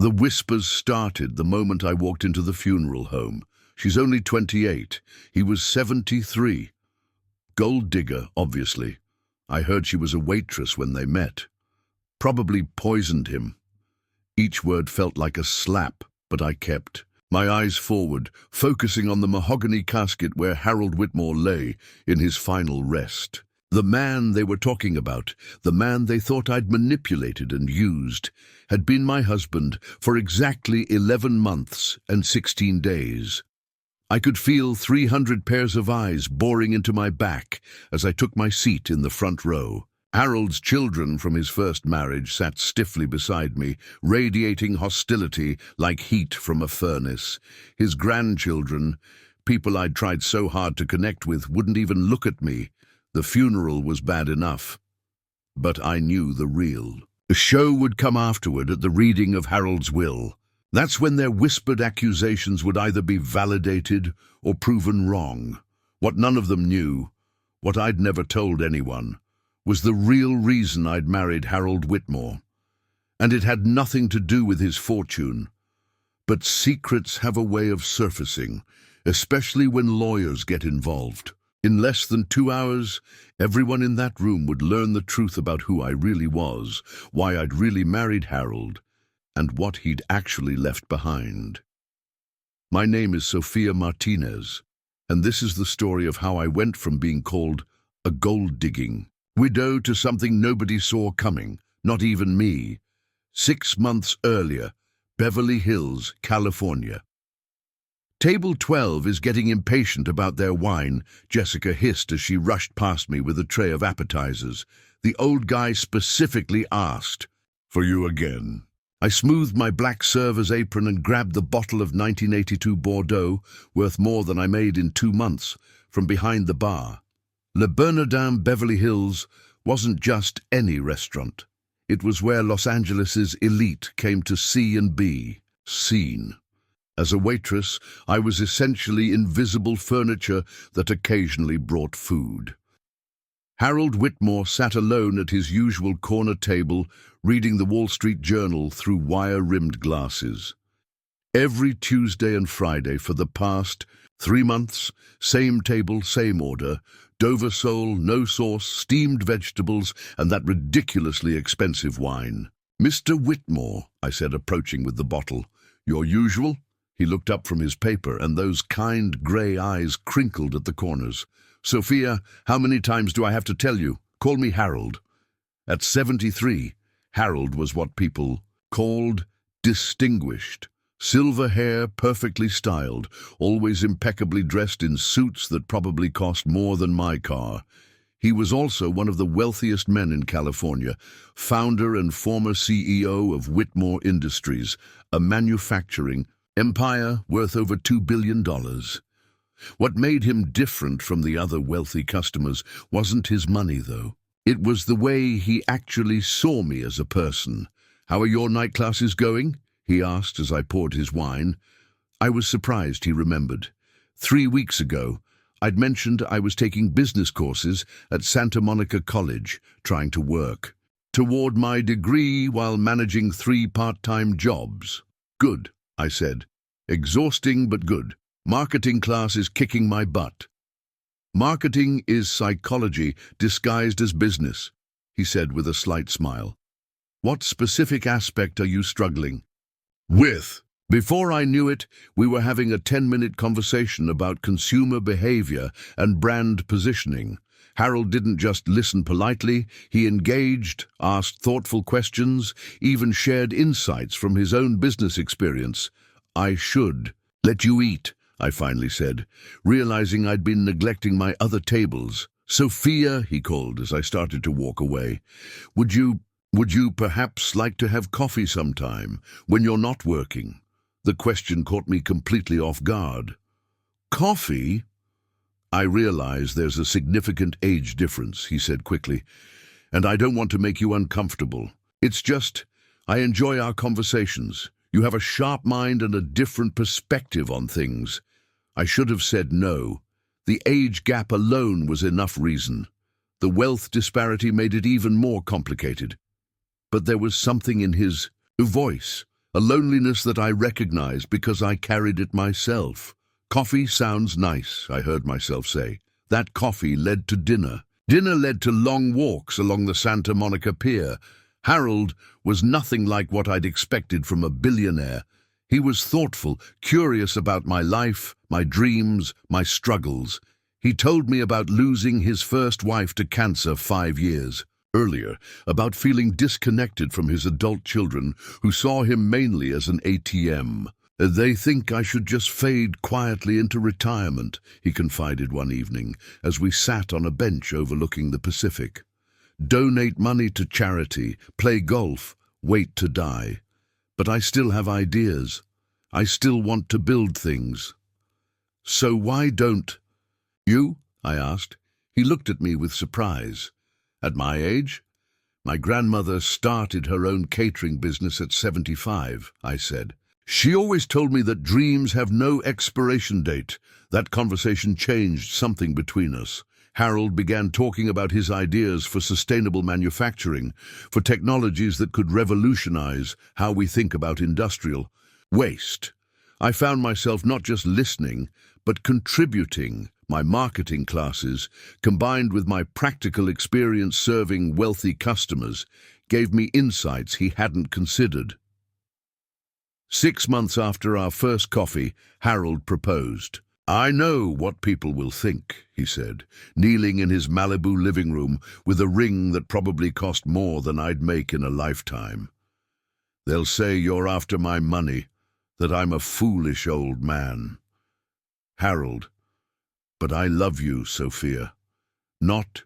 The whispers started the moment I walked into the funeral home. She's only 28. He was 73. Gold digger, obviously. I heard she was a waitress when they met. Probably poisoned him. Each word felt like a slap, but I kept my eyes forward, focusing on the mahogany casket where Harold Whitmore lay in his final rest. The man they were talking about, the man they thought I'd manipulated and used, had been my husband for exactly 11 months and 16 days. I could feel 300 pairs of eyes boring into my back as I took my seat in the front row. Harold's children from his first marriage sat stiffly beside me, radiating hostility like heat from a furnace. His grandchildren, people I'd tried so hard to connect with, wouldn't even look at me. The funeral was bad enough, but I knew the real. The show would come afterward at the reading of Harold's will. That's when their whispered accusations would either be validated or proven wrong. What none of them knew, what I'd never told anyone, was the real reason I'd married Harold Whitmore. And it had nothing to do with his fortune. But secrets have a way of surfacing, especially when lawyers get involved. In less than 2 hours, everyone in that room would learn the truth about who I really was, why I'd really married Harold, and what he'd actually left behind. My name is Sophia Martinez, and this is the story of how I went from being called a gold-digging widow to something nobody saw coming, not even me. 6 months earlier, Beverly Hills, California. Table 12 is getting impatient about their wine, Jessica hissed as she rushed past me with a tray of appetizers. The old guy specifically asked, "For you again." I smoothed my black server's apron and grabbed the bottle of 1982 Bordeaux, worth more than I made in 2 months, from behind the bar. Le Bernardin Beverly Hills wasn't just any restaurant. It was where Los Angeles's elite came to see and be seen. As a waitress, I was essentially invisible furniture that occasionally brought food. Harold Whitmore sat alone at his usual corner table, reading the Wall Street Journal through wire-rimmed glasses. Every Tuesday and Friday for the past 3 months, same table, same order, Dover sole, no sauce, steamed vegetables, and that ridiculously expensive wine. "Mr. Whitmore," I said, approaching with the bottle. "Your usual?" He looked up from his paper, and those kind grey eyes crinkled at the corners. "Sophia, how many times do I have to tell you? Call me Harold." At 73, Harold was what people called distinguished. Silver hair, perfectly styled, always impeccably dressed in suits that probably cost more than my car. He was also one of the wealthiest men in California, founder and former CEO of Whitmore Industries, a manufacturing empire worth over $2 billion. What made him different from the other wealthy customers wasn't his money, though. It was the way he actually saw me as a person. "How are your night classes going?" he asked as I poured his wine. I was surprised he remembered. 3 weeks ago, I'd mentioned I was taking business courses at Santa Monica College, trying to work toward my degree while managing 3 part-time jobs. "Good," I said. "Exhausting but good. Marketing class is kicking my butt." "Marketing is psychology disguised as business," he said with a slight smile. "What specific aspect are you struggling with?" Before I knew it, we were having a 10-minute conversation about consumer behavior and brand positioning. Harold didn't just listen politely, he engaged, asked thoughtful questions, even shared insights from his own business experience. "I should let you eat," I finally said, realizing I'd been neglecting my other tables. "Sophia," he called as I started to walk away, Would you perhaps like to have coffee sometime, when you're not working?" The question caught me completely off guard. "Coffee?" "I realize there's a significant age difference," he said quickly, "and I don't want to make you uncomfortable. It's just, I enjoy our conversations. You have a sharp mind and a different perspective on things." I should have said no. The age gap alone was enough reason. The wealth disparity made it even more complicated. But there was something in his voice a loneliness that I recognized because I carried it myself. Coffee sounds nice, I heard myself say. That coffee led to dinner. Dinner led to long walks along the Santa Monica Pier. Harold was nothing like what I'd expected from a billionaire. He was thoughtful, curious about my life, my dreams, my struggles. He told me about losing his first wife to cancer 5 years earlier, about feeling disconnected from his adult children who saw him mainly as an ATM. They think I should just fade quietly into retirement, he confided one evening as we sat on a bench overlooking the Pacific. Donate money to charity, play golf, wait to die. But I still have ideas. I still want to build things. So why don't you? I asked. He looked at me with surprise. At my age? My grandmother started her own catering business at 75, I said. She always told me that dreams have no expiration date. That conversation changed something between us. Harold began talking about his ideas for sustainable manufacturing, for technologies that could revolutionize how we think about industrial waste. I found myself not just listening, but contributing. My marketing classes, combined with my practical experience serving wealthy customers, gave me insights he hadn't considered. 6 months after our first coffee, Harold proposed. I know what people will think, he said, kneeling in his Malibu living room with a ring that probably cost more than I'd make in a lifetime. They'll say you're after my money, that I'm a foolish old man. Harold, but I love you, Sophia. Not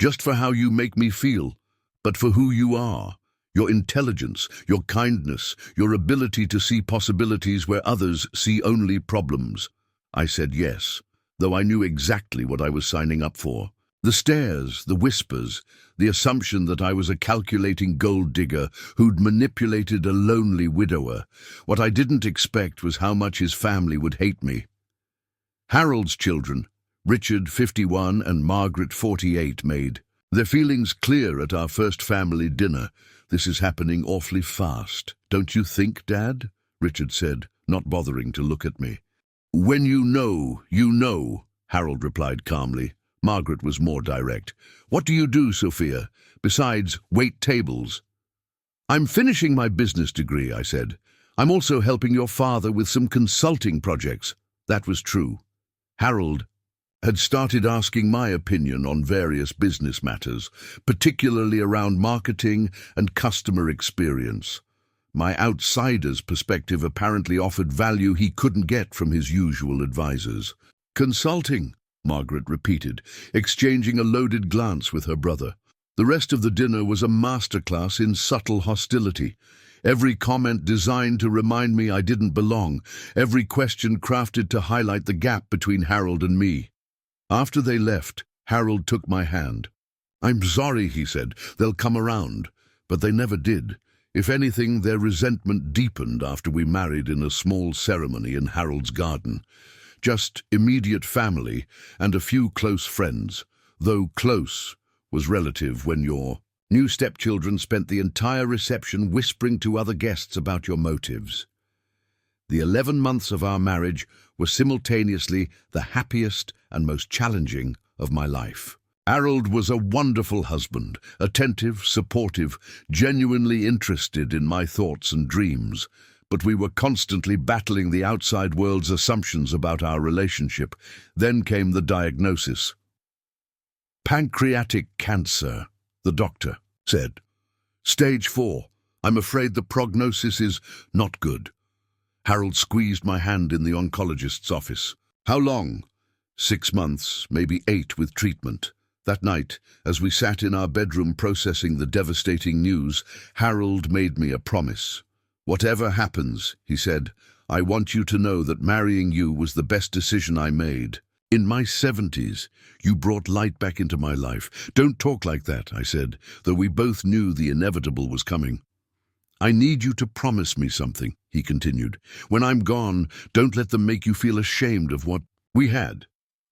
just for how you make me feel, but for who you are. Your intelligence, your kindness, your ability to see possibilities where others see only problems. I said yes, though I knew exactly what I was signing up for. The stares, the whispers, the assumption that I was a calculating gold digger who'd manipulated a lonely widower. What I didn't expect was how much his family would hate me. Harold's children, Richard, 51, and Margaret, 48, made their feelings clear at our first family dinner. This is happening awfully fast. Don't you think, Dad? Richard said, not bothering to look at me. When you know, Harold replied calmly. Margaret was more direct. What do you do, Sophia, besides wait tables? I'm finishing my business degree, I said. I'm also helping your father with some consulting projects. That was true. Harold had started asking my opinion on various business matters, particularly around marketing and customer experience. My outsider's perspective apparently offered value he couldn't get from his usual advisors. Consulting, Margaret repeated, exchanging a loaded glance with her brother. The rest of the dinner was a masterclass in subtle hostility. Every comment designed to remind me I didn't belong, every question crafted to highlight the gap between Harold and me. After they left, Harold took my hand. I'm sorry, he said, they'll come around. But they never did. If anything, their resentment deepened after we married in a small ceremony in Harold's garden. Just immediate family and a few close friends, though close was relative when your new stepchildren spent the entire reception whispering to other guests about your motives. The 11 months of our marriage were simultaneously the happiest and most challenging of my life. Harold was a wonderful husband, attentive, supportive, genuinely interested in my thoughts and dreams, but we were constantly battling the outside world's assumptions about our relationship. Then came the diagnosis. Pancreatic cancer, the doctor said. Stage 4. I'm afraid the prognosis is not good. Harold squeezed my hand in the oncologist's office. How long? 6 months, maybe 8 with treatment. That night, as we sat in our bedroom processing the devastating news, Harold made me a promise. Whatever happens, he said, I want you to know that marrying you was the best decision I made. In my 70s, you brought light back into my life. Don't talk like that, I said, though we both knew the inevitable was coming. I need you to promise me something, he continued. When I'm gone, don't let them make you feel ashamed of what we had.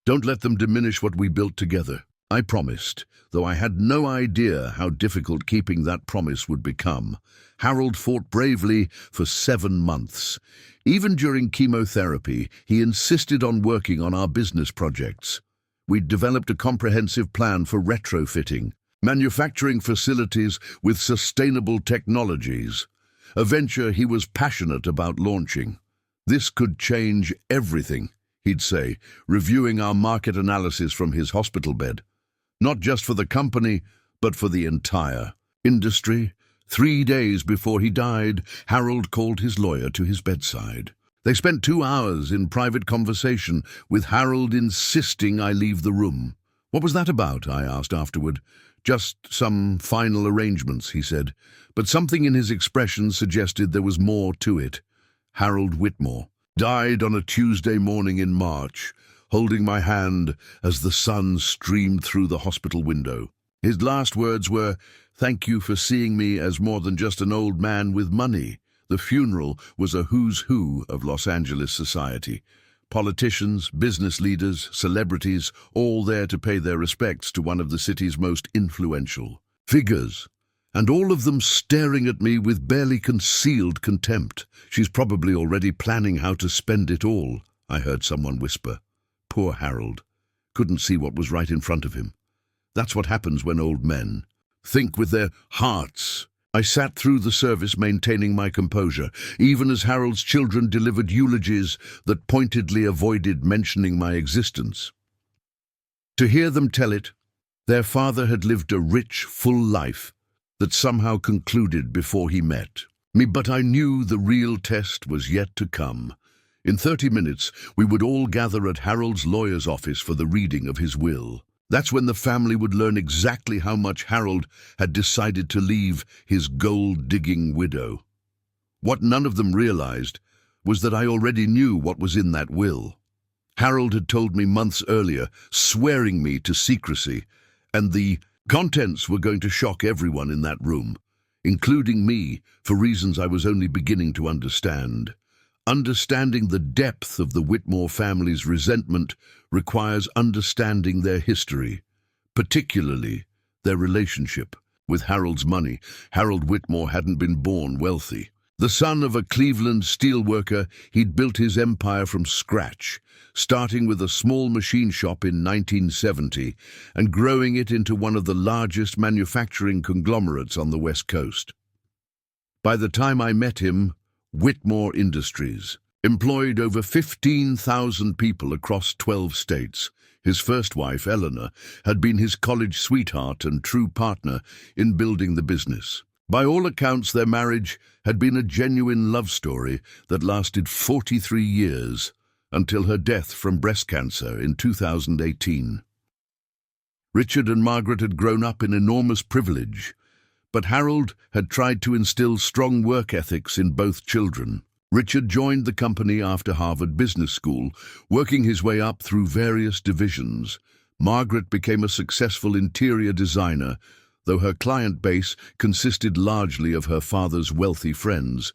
Don't let them diminish what we built together. I promised, though I had no idea how difficult keeping that promise would become. Harold fought bravely for 7 months. Even during chemotherapy, he insisted on working on our business projects. We'd developed a comprehensive plan for retrofitting, manufacturing facilities with sustainable technologies, a venture he was passionate about launching. This could change everything, he'd say, reviewing our market analysis from his hospital bed. Not just for the company, but for the entire industry. 3 days before he died, Harold called his lawyer to his bedside. They spent 2 hours in private conversation, with Harold insisting I leave the room. "What was that about?" I asked afterward. "Just some final arrangements," he said, but something in his expression suggested there was more to it. Harold Whitmore died on a Tuesday morning in March, holding my hand as the sun streamed through the hospital window. His last words were, "Thank you for seeing me as more than just an old man with money." The funeral was a who's who of Los Angeles society. Politicians, business leaders, celebrities, all there to pay their respects to one of the city's most influential figures. And all of them staring at me with barely concealed contempt. "She's probably already planning how to spend it all," I heard someone whisper. Poor Harold. Couldn't see what was right in front of him. That's what happens when old men think with their hearts. I sat through the service maintaining my composure, even as Harold's children delivered eulogies that pointedly avoided mentioning my existence. To hear them tell it, their father had lived a rich, full life that somehow concluded before he met me, but I knew the real test was yet to come. In 30 minutes, we would all gather at Harold's lawyer's office for the reading of his will. That's when the family would learn exactly how much Harold had decided to leave his gold-digging widow. What none of them realized was that I already knew what was in that will. Harold had told me months earlier, swearing me to secrecy, and the contents were going to shock everyone in that room, including me, for reasons I was only beginning to understand. Understanding the depth of the Whitmore family's resentment requires understanding their history, particularly their relationship with Harold's money. Harold Whitmore hadn't been born wealthy. The son of a Cleveland steelworker, he'd built his empire from scratch, starting with a small machine shop in 1970 and growing it into one of the largest manufacturing conglomerates on the West Coast. By the time I met him, Whitmore Industries employed over 15,000 people across 12 states. His first wife, Eleanor, had been his college sweetheart and true partner in building the business. By all accounts, their marriage had been a genuine love story that lasted 43 years, until her death from breast cancer in 2018. Richard and Margaret had grown up in enormous privilege, but Harold had tried to instill strong work ethics in both children. Richard joined the company after Harvard Business School, working his way up through various divisions. Margaret became a successful interior designer, though her client base consisted largely of her father's wealthy friends.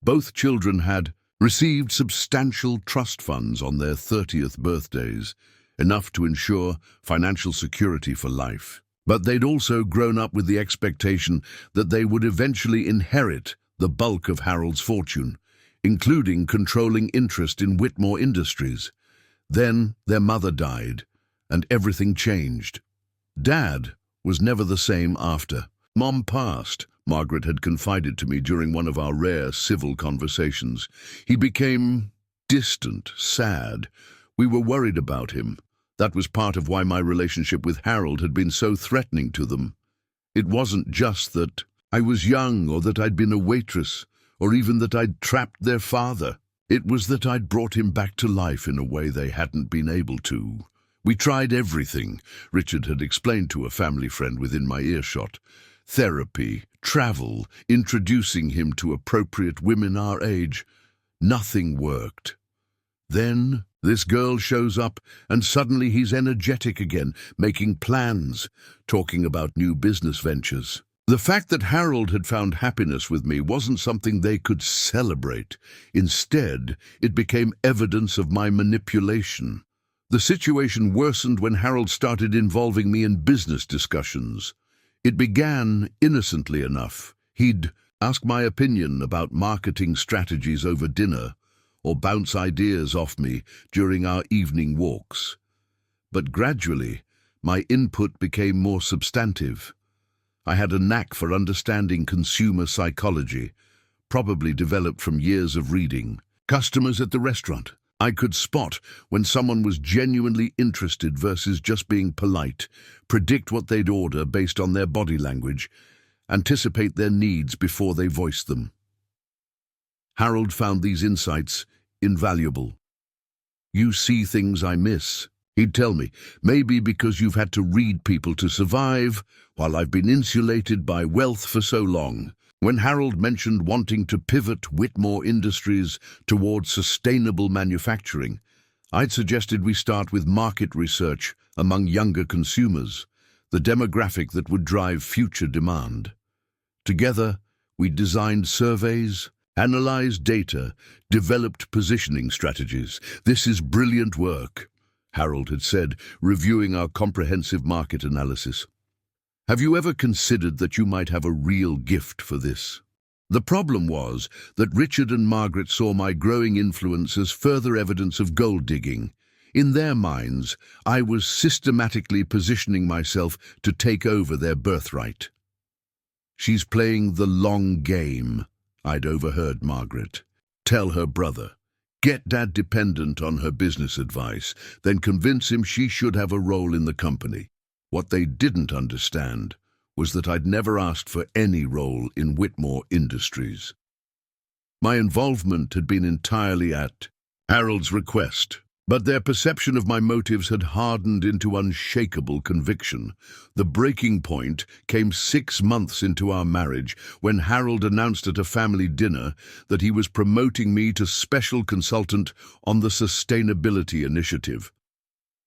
Both children had received substantial trust funds on their 30th birthdays, enough to ensure financial security for life. But they'd also grown up with the expectation that they would eventually inherit the bulk of Harold's fortune, including controlling interest in Whitmore Industries. Then their mother died, and everything changed. Dad was never the same after. Mom passed, Margaret had confided to me during one of our rare civil conversations. He became distant, sad. We were worried about him. That was part of why my relationship with Harold had been so threatening to them. It wasn't just that I was young or that I'd been a waitress or even that I'd trapped their father. It was that I'd brought him back to life in a way they hadn't been able to. We tried everything, Richard had explained to a family friend within my earshot. Therapy, travel, introducing him to appropriate women our age. Nothing worked. Then this girl shows up, and suddenly he's energetic again, making plans, talking about new business ventures. The fact that Harold had found happiness with me wasn't something they could celebrate. Instead, it became evidence of my manipulation. The situation worsened when Harold started involving me in business discussions. It began innocently enough. He'd ask my opinion about marketing strategies over dinner, or bounce ideas off me during our evening walks. But gradually, my input became more substantive. I had a knack for understanding consumer psychology, probably developed from years of reading. Customers at the restaurant. I could spot when someone was genuinely interested versus just being polite, predict what they'd order based on their body language, anticipate their needs before they voiced them. Harold found these insights invaluable. "You see things I miss," he'd tell me, "maybe because you've had to read people to survive, while I've been insulated by wealth for so long." When Harold mentioned wanting to pivot Whitmore Industries towards sustainable manufacturing, I'd suggested we start with market research among younger consumers, the demographic that would drive future demand. Together, we designed surveys, analyzed data, developed positioning strategies. "This is brilliant work," Harold had said, reviewing our comprehensive market analysis. "Have you ever considered that you might have a real gift for this?" The problem was that Richard and Margaret saw my growing influence as further evidence of gold digging. In their minds, I was systematically positioning myself to take over their birthright. "She's playing the long game," I'd overheard Margaret tell her brother. "Get Dad dependent on her business advice, then convince him she should have a role in the company." What they didn't understand was that I'd never asked for any role in Whitmore Industries. My involvement had been entirely at Harold's request, but their perception of my motives had hardened into unshakable conviction. The breaking point came 6 months into our marriage, when Harold announced at a family dinner that he was promoting me to special consultant on the sustainability initiative.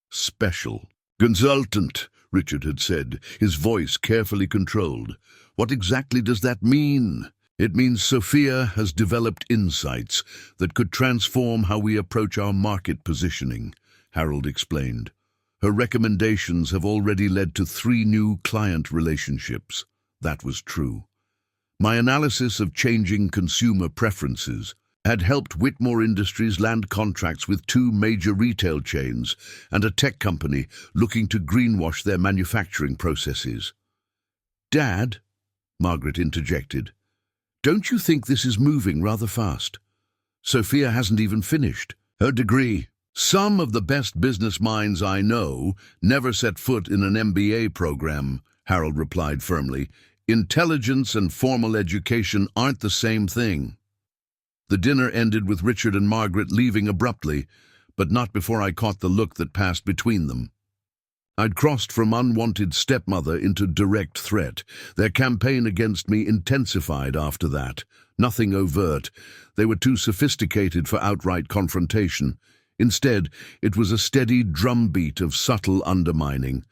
Special consultant, Richard had said, his voice carefully controlled. "What exactly does that mean?" "It means Sophia has developed insights that could transform how we approach our market positioning," Harold explained. "Her recommendations have already led to 3 new client relationships." That was true. My analysis of changing consumer preferences had helped Whitmore Industries land contracts with 2 major retail chains and a tech company looking to greenwash their manufacturing processes. "Dad," Margaret interjected, "don't you think this is moving rather fast? Sophia hasn't even finished her degree. Some of the best business minds I know never set foot in an MBA program," Harold replied firmly. "Intelligence and formal education aren't the same thing." The dinner ended with Richard and Margaret leaving abruptly, but not before I caught the look that passed between them. I'd crossed from unwanted stepmother into direct threat. Their campaign against me intensified after that. Nothing overt. They were too sophisticated for outright confrontation. Instead, it was a steady drumbeat of subtle undermining.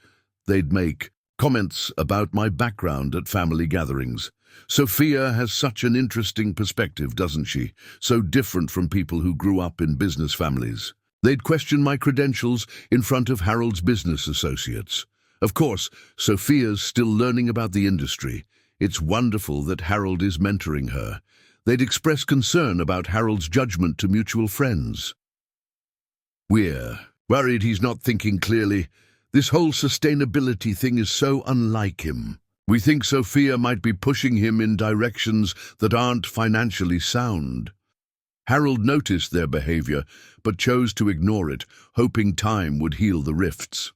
They'd make comments about my background at family gatherings. "Sophia has such an interesting perspective, doesn't she? So different from people who grew up in business families." They'd question my credentials in front of Harold's business associates. Of course, Sophia's still learning about the industry. It's wonderful that Harold is mentoring her. They'd express concern about Harold's judgment to mutual friends. "We're worried he's not thinking clearly. This whole sustainability thing is so unlike him. We think Sophia might be pushing him in directions that aren't financially sound." Harold noticed their behavior, but chose to ignore it, hoping time would heal the rifts.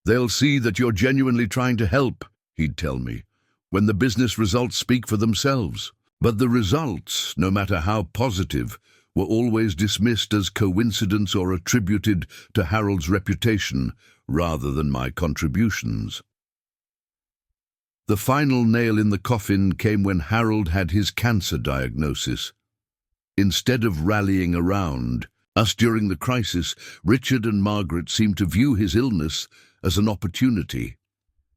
"They'll see that you're genuinely trying to help," he'd tell me, "when the business results speak for themselves." But the results, no matter how positive, were always dismissed as coincidence or attributed to Harold's reputation rather than my contributions. The final nail in the coffin came when Harold had his cancer diagnosis. Instead of rallying around us during the crisis, Richard and Margaret seemed to view his illness as an opportunity.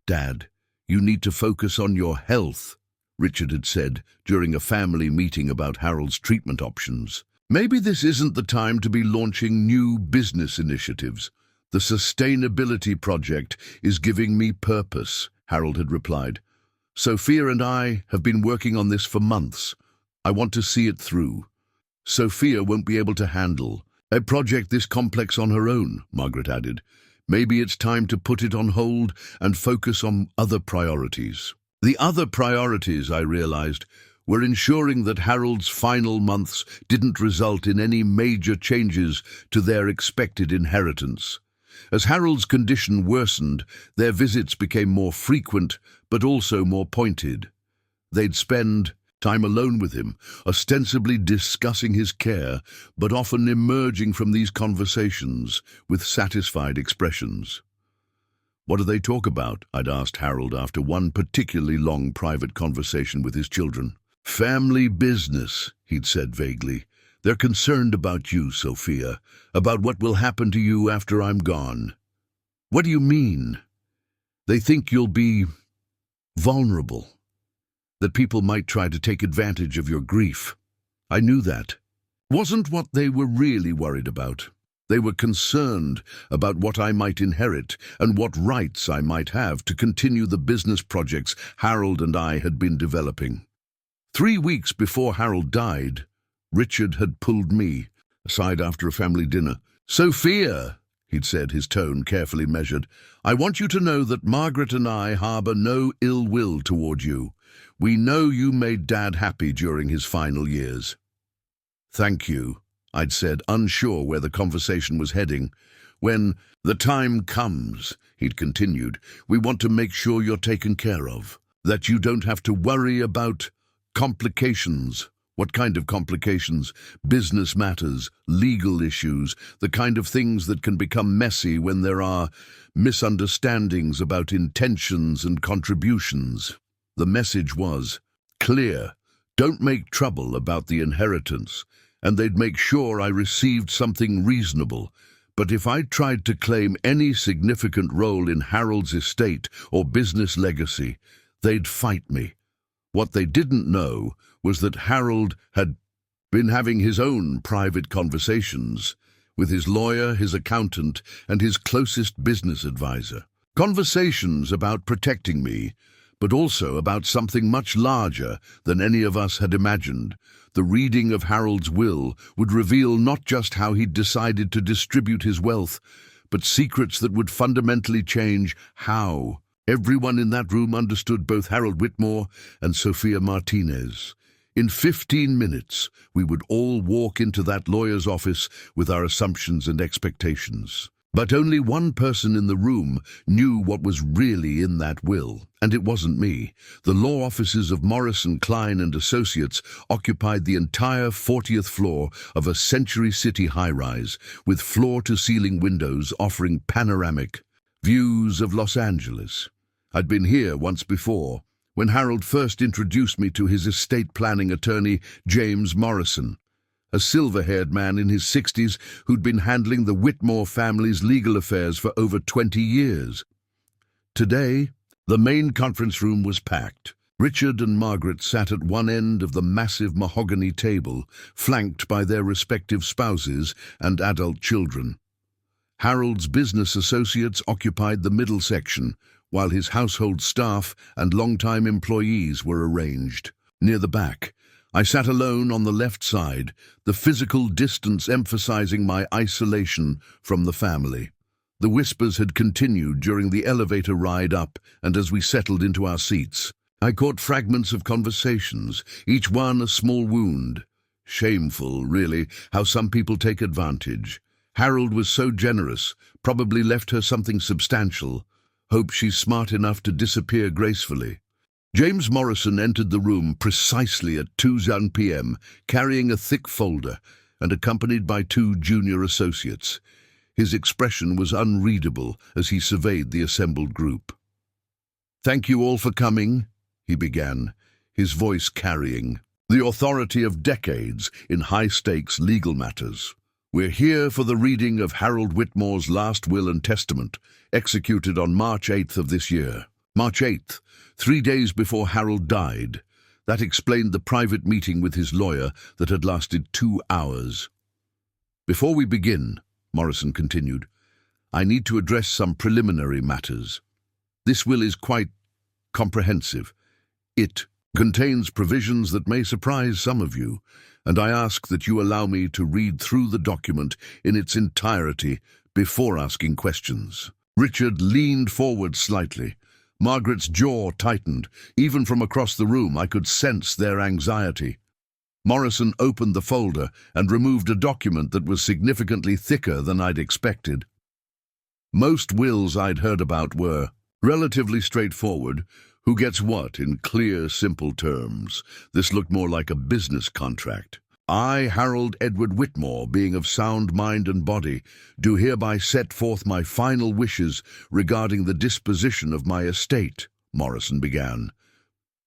"Dad, you need to focus on your health," Richard had said during a family meeting about Harold's treatment options. "Maybe this isn't the time to be launching new business initiatives. "The sustainability project is giving me purpose," Harold had replied. "Sophia and I have been working on this for months. I want to see it through. Sophia won't be able to handle a project this complex on her own," Margaret added. "Maybe it's time to put it on hold and focus on other priorities." The other priorities, I realized, were ensuring that Harold's final months didn't result in any major changes to their expected inheritance. As Harold's condition worsened, their visits became more frequent, but also more pointed. They'd spend time alone with him, ostensibly discussing his care, but often emerging from these conversations with satisfied expressions. "What do they talk about?" I'd asked Harold after one particularly long private conversation with his children. "Family business," he'd said vaguely. "They're concerned about you, Sophia, about what will happen to you after I'm gone." "What do you mean?" "They think you'll be vulnerable, that people might try to take advantage of your grief." I knew that wasn't what they were really worried about. They were concerned about what I might inherit and what rights I might have to continue the business projects Harold and I had been developing. 3 weeks before Harold died, Richard had pulled me aside after a family dinner. "Sophia," he'd said, his tone carefully measured, "I want you to know that Margaret and I harbor no ill will toward you. We know you made Dad happy during his final years." "Thank you," I'd said, unsure where the conversation was heading. "When the time comes," he'd continued, "we want to make sure you're taken care of, that you don't have to worry about complications." "What kind of complications?" "Business matters, legal issues, the kind of things that can become messy when there are misunderstandings about intentions and contributions." The message was clear: don't make trouble about the inheritance, and they'd make sure I received something reasonable. But if I tried to claim any significant role in Harold's estate or business legacy, they'd fight me. What they didn't know was that Harold had been having his own private conversations with his lawyer, his accountant, and his closest business advisor. Conversations about protecting me, but also about something much larger than any of us had imagined. The reading of Harold's will would reveal not just how he'd decided to distribute his wealth, but secrets that would fundamentally change how everyone in that room understood both Harold Whitmore and Sophia Martinez. In 15 minutes, we would all walk into that lawyer's office with our assumptions and expectations. But only one person in the room knew what was really in that will, and it wasn't me. The law offices of Morrison, Klein and Associates occupied the entire 40th floor of a Century City high-rise, with floor-to-ceiling windows offering panoramic views of Los Angeles. I'd been here once before, when Harold first introduced me to his estate planning attorney, James Morrison, a silver-haired man in his 60s who'd been handling the Whitmore family's legal affairs for over 20 years. Today, the main conference room was packed. Richard and Margaret sat at one end of the massive mahogany table, flanked by their respective spouses and adult children. Harold's business associates occupied the middle section, while his household staff and longtime employees were arranged. Near the back, I sat alone on the left side, the physical distance emphasizing my isolation from the family. The whispers had continued during the elevator ride up, and as we settled into our seats, I caught fragments of conversations, each one a small wound. Shameful, really, how some people take advantage. Harold was so generous, probably left her something substantial. Hope she's smart enough to disappear gracefully. James Morrison entered the room precisely at 2 p.m., carrying a thick folder and accompanied by 2 junior associates. His expression was unreadable as he surveyed the assembled group. "Thank you all for coming," he began, his voice carrying the authority of decades in high-stakes legal matters. "We're here for the reading of Harold Whitmore's last will and testament, executed on March 8th of this year. March 8th, 3 days before Harold died. That explained the private meeting with his lawyer that had lasted 2 hours. Before we begin," Morrison continued, I need to address some preliminary matters. This will is quite comprehensive. It contains provisions that may surprise some of you, and I ask that you allow me to read through the document in its entirety before asking questions. Richard leaned forward slightly. Margaret's jaw tightened. Even from across the room, I could sense their anxiety. Morrison opened the folder and removed a document that was significantly thicker than I'd expected. Most wills I'd heard about were relatively straightforward. Who gets what in clear, simple terms. This looked more like a business contract. I, Harold Edward Whitmore, being of sound mind and body, do hereby set forth my final wishes regarding the disposition of my estate, Morrison began.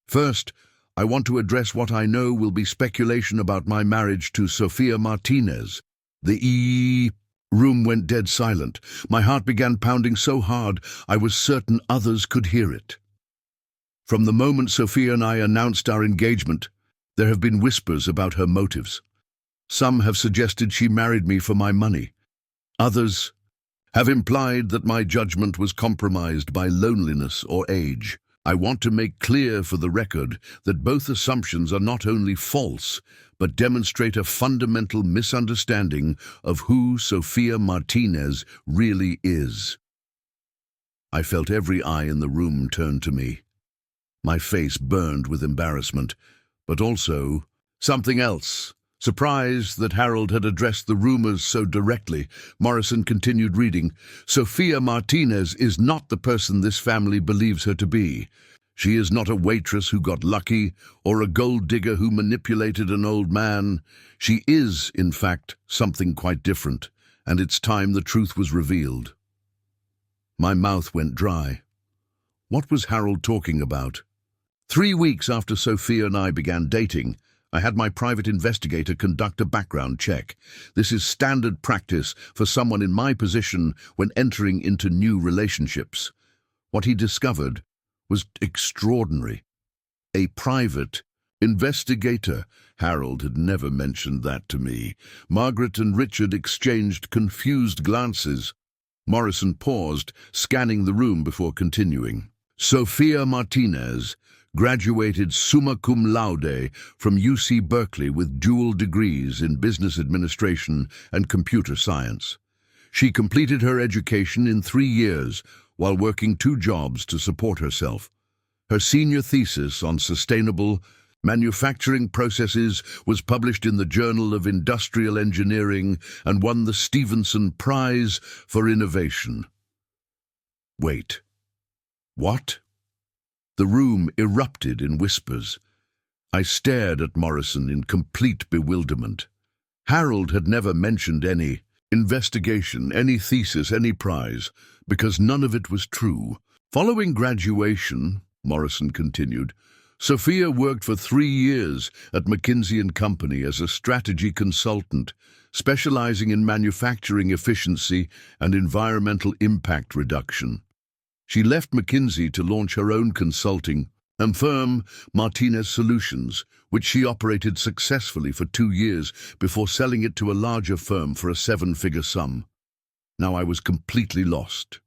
First, I want to address what I know will be speculation about my marriage to Sophia Martinez. The room went dead silent. My heart began pounding so hard I was certain others could hear it. From the moment Sophia and I announced our engagement, there have been whispers about her motives. Some have suggested she married me for my money. Others have implied that my judgment was compromised by loneliness or age. I want to make clear for the record that both assumptions are not only false, but demonstrate a fundamental misunderstanding of who Sophia Martinez really is. I felt every eye in the room turn to me. My face burned with embarrassment, but also something else. Surprised that Harold had addressed the rumors so directly, Morrison continued reading. Sophia Martinez is not the person this family believes her to be. She is not a waitress who got lucky or a gold digger who manipulated an old man. She is, in fact, something quite different, and it's time the truth was revealed. My mouth went dry. What was Harold talking about? 3 weeks after Sophia and I began dating, I had my private investigator conduct a background check. This is standard practice for someone in my position when entering into new relationships. What he discovered was extraordinary. A private investigator. Harold had never mentioned that to me. Margaret and Richard exchanged confused glances. Morrison paused, scanning the room before continuing. Sophia Martinez graduated summa cum laude from UC Berkeley with dual degrees in business administration and computer science. She completed her education in 3 years while working 2 jobs to support herself. Her senior thesis on sustainable manufacturing processes was published in the Journal of Industrial Engineering and won the Stevenson Prize for Innovation. Wait. What? The room erupted in whispers. I stared at Morrison in complete bewilderment. Harold had never mentioned any investigation, any thesis, any prize, because none of it was true. Following graduation, Morrison continued, Sophia worked for 3 years at McKinsey & Company as a strategy consultant, specializing in manufacturing efficiency and environmental impact reduction. She left McKinsey to launch her own consulting firm, Martinez Solutions, which she operated successfully for 2 years before selling it to a larger firm for a 7-figure sum. Now I was completely lost.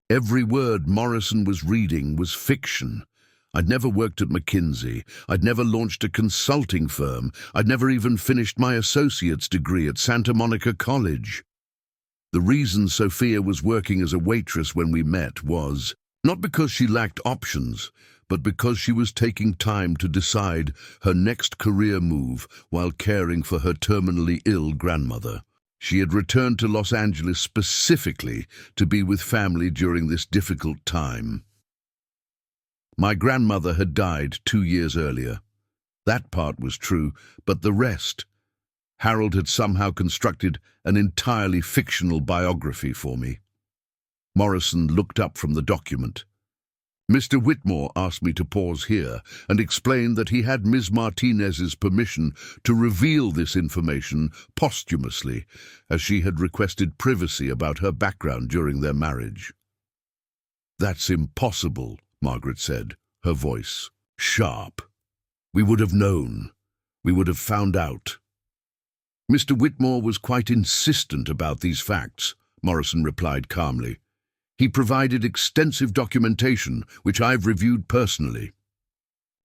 Every word Morrison was reading was fiction. I'd never worked at McKinsey. I'd never launched a consulting firm. I'd never even finished my associate's degree at Santa Monica College. The reason Sophia was working as a waitress when we met was not because she lacked options, but because she was taking time to decide her next career move while caring for her terminally ill grandmother. She had returned to Los Angeles specifically to be with family during this difficult time. My grandmother had died 2 years earlier. That part was true, but the rest. Harold had somehow constructed an entirely fictional biography for me. Morrison looked up from the document. Mr. Whitmore asked me to pause here and explained that he had Ms. Martinez's permission to reveal this information posthumously, as she had requested privacy about her background during their marriage. That's impossible, Margaret said, her voice sharp. We would have known. We would have found out. Mr. Whitmore was quite insistent about these facts, Morrison replied calmly. He provided extensive documentation, which I've reviewed personally.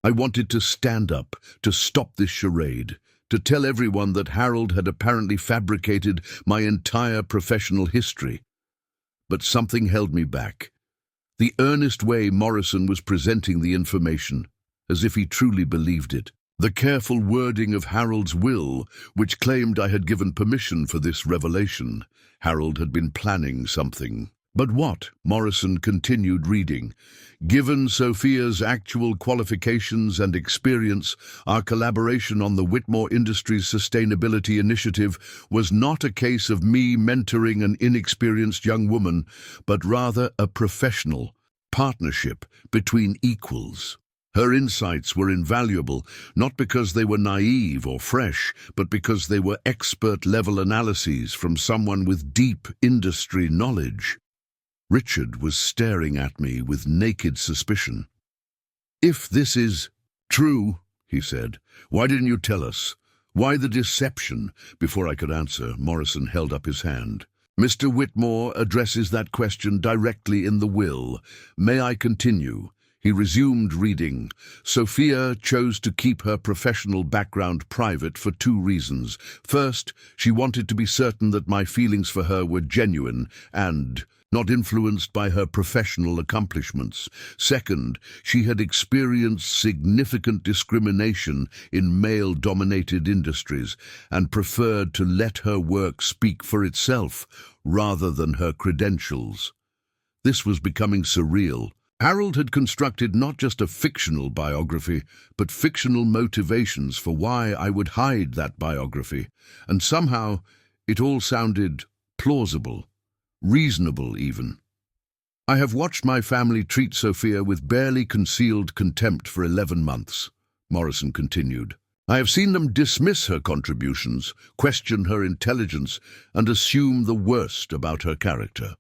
I wanted to stand up, to stop this charade, to tell everyone that Harold had apparently fabricated my entire professional history. But something held me back. The earnest way Morrison was presenting the information, as if he truly believed it. The careful wording of Harold's will, which claimed I had given permission for this revelation. Harold had been planning something. But what? Morrison continued reading. Given Sophia's actual qualifications and experience, our collaboration on the Whitmore Industries Sustainability Initiative was not a case of me mentoring an inexperienced young woman, but rather a professional partnership between equals. Her insights were invaluable, not because they were naive or fresh, but because they were expert-level analyses from someone with deep industry knowledge. Richard was staring at me with naked suspicion. "If this is true," he said, "why didn't you tell us? Why the deception?" Before I could answer, Morrison held up his hand. "Mr. Whitmore addresses that question directly in the will. May I continue?" He resumed reading. "Sophia chose to keep her professional background private for two reasons. First, she wanted to be certain that my feelings for her were genuine and not influenced by her professional accomplishments. Second, she had experienced significant discrimination in male-dominated industries and preferred to let her work speak for itself rather than her credentials." This was becoming surreal. Harold had constructed not just a fictional biography, but fictional motivations for why I would hide that biography, and somehow it all sounded plausible. Reasonable, even. "I have watched my family treat Sophia with barely concealed contempt for 11 months, Morrison continued. "I have seen them dismiss her contributions, question her intelligence, and assume the worst about her character.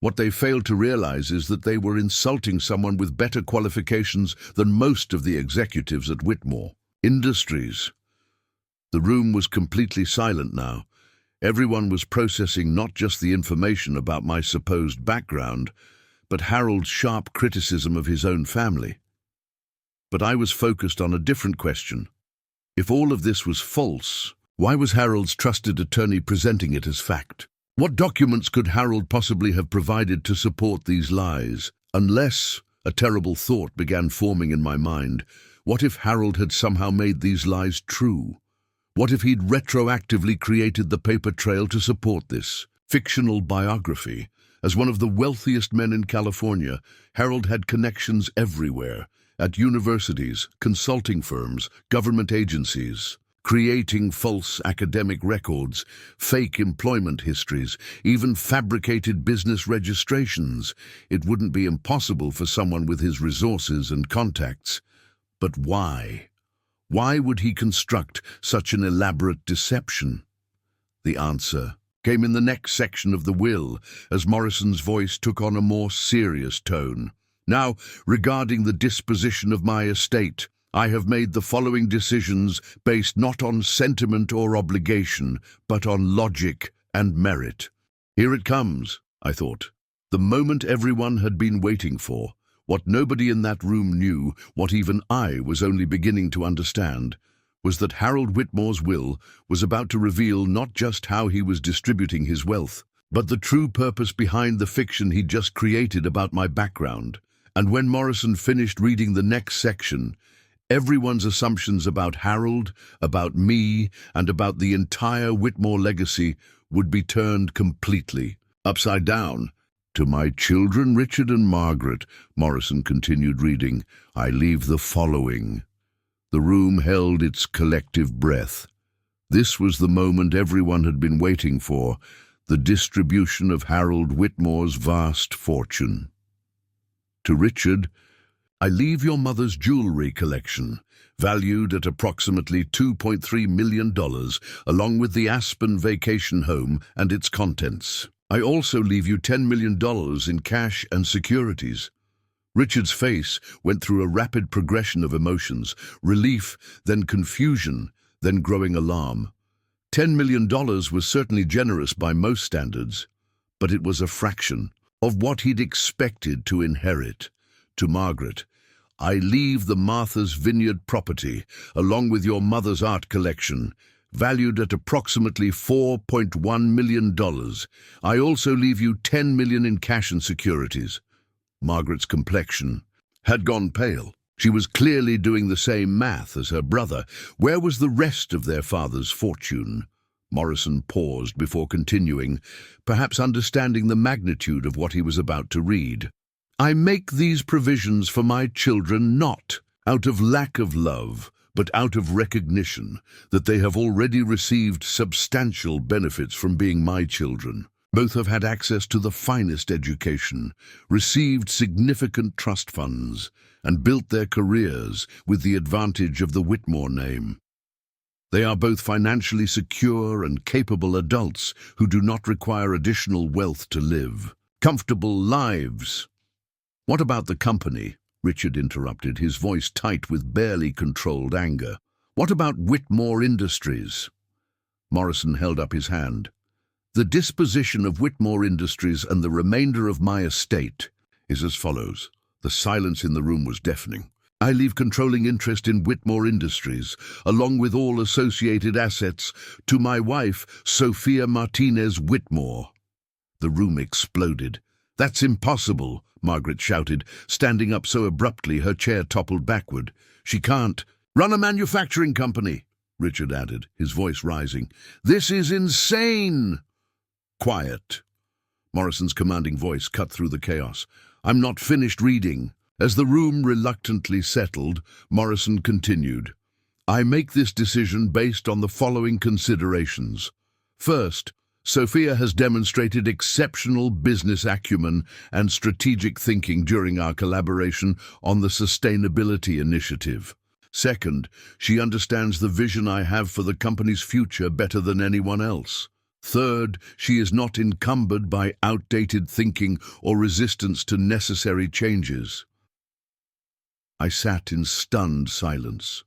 What they failed to realize is that they were insulting someone with better qualifications than most of the executives at Whitmore Industries." The room was completely silent now. Everyone was processing not just the information about my supposed background, but Harold's sharp criticism of his own family. But I was focused on a different question. If all of this was false, why was Harold's trusted attorney presenting it as fact? What documents could Harold possibly have provided to support these lies? Unless, a terrible thought began forming in my mind, what if Harold had somehow made these lies true? What if he'd retroactively created the paper trail to support this fictional biography? As one of the wealthiest men in California, Harold had connections everywhere, at universities, consulting firms, government agencies, creating false academic records, fake employment histories, even fabricated business registrations. It wouldn't be impossible for someone with his resources and contacts. But why? Why would he construct such an elaborate deception? The answer came in the next section of the will, as Morrison's voice took on a more serious tone. "Now, regarding the disposition of my estate, I have made the following decisions based not on sentiment or obligation, but on logic and merit." Here it comes, I thought. The moment everyone had been waiting for. What nobody in that room knew, what even I was only beginning to understand, was that Harold Whitmore's will was about to reveal not just how he was distributing his wealth, but the true purpose behind the fiction he'd just created about my background. And when Morrison finished reading the next section, everyone's assumptions about Harold, about me, and about the entire Whitmore legacy would be turned completely upside down. "To my children, Richard and Margaret," Morrison continued reading, "I leave the following." The room held its collective breath. This was the moment everyone had been waiting for, the distribution of Harold Whitmore's vast fortune. To Richard, "I leave your mother's jewelry collection, valued at approximately $2.3 million, along with the Aspen vacation home and its contents. I also leave you $10 million in cash and securities." Richard's face went through a rapid progression of emotions, relief, then confusion, then growing alarm. $10 million was certainly generous by most standards, but it was a fraction of what he'd expected to inherit. To Margaret, "I leave the Martha's Vineyard property, along with your mother's art collection, valued at approximately $4.1 million. I also leave you $10 million in cash and securities." Margaret's complexion had gone pale. She was clearly doing the same math as her brother. Where was the rest of their father's fortune? Morrison paused before continuing, perhaps understanding the magnitude of what he was about to read. "I make these provisions for my children not out of lack of love, but out of recognition that they have already received substantial benefits from being my children. Both have had access to the finest education, received significant trust funds, and built their careers with the advantage of the Whitmore name. They are both financially secure and capable adults who do not require additional wealth to live comfortable lives." "What about the company?" Richard interrupted, his voice tight with barely controlled anger. "What about Whitmore Industries?" Morrison held up his hand. "The disposition of Whitmore Industries and the remainder of my estate is as follows." The silence in the room was deafening. "I leave controlling interest in Whitmore Industries, along with all associated assets, to my wife, Sophia Martinez Whitmore." The room exploded. "That's impossible," Margaret shouted, standing up so abruptly her chair toppled backward. "She can't run a manufacturing company," Richard added, his voice rising. "This is insane!" "Quiet." Morrison's commanding voice cut through the chaos. "I'm not finished reading." As the room reluctantly settled, Morrison continued, "I make this decision based on the following considerations. First, Sophia has demonstrated exceptional business acumen and strategic thinking during our collaboration on the sustainability initiative. Second, she understands the vision I have for the company's future better than anyone else. Third, she is not encumbered by outdated thinking or resistance to necessary changes." I sat in stunned silence.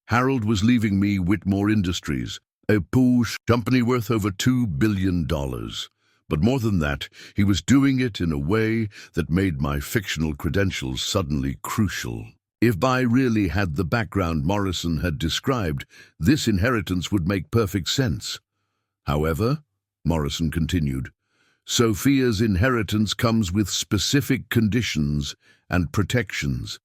Harold was leaving me Whitmore Industries, a push company worth over $2 billion. But more than that, he was doing it in a way that made my fictional credentials suddenly crucial. If I really had the background Morrison had described, this inheritance would make perfect sense. However, Morrison continued, Sophia's inheritance comes with specific conditions and protections.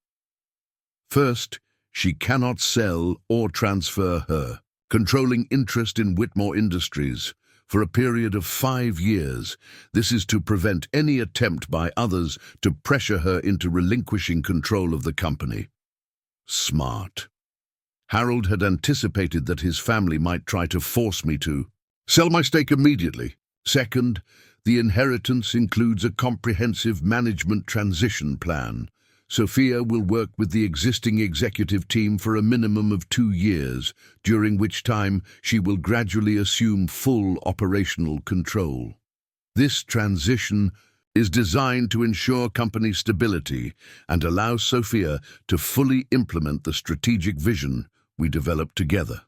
First, she cannot sell or transfer her controlling interest in Whitmore Industries for a period of 5 years. This is to prevent any attempt by others to pressure her into relinquishing control of the company. Smart. Harold had anticipated that his family might try to force me to sell my stake immediately. Second, the inheritance includes a comprehensive management transition plan. Sophia will work with the existing executive team for a minimum of 2 years, during which time she will gradually assume full operational control. This transition is designed to ensure company stability and allow Sophia to fully implement the strategic vision we developed together.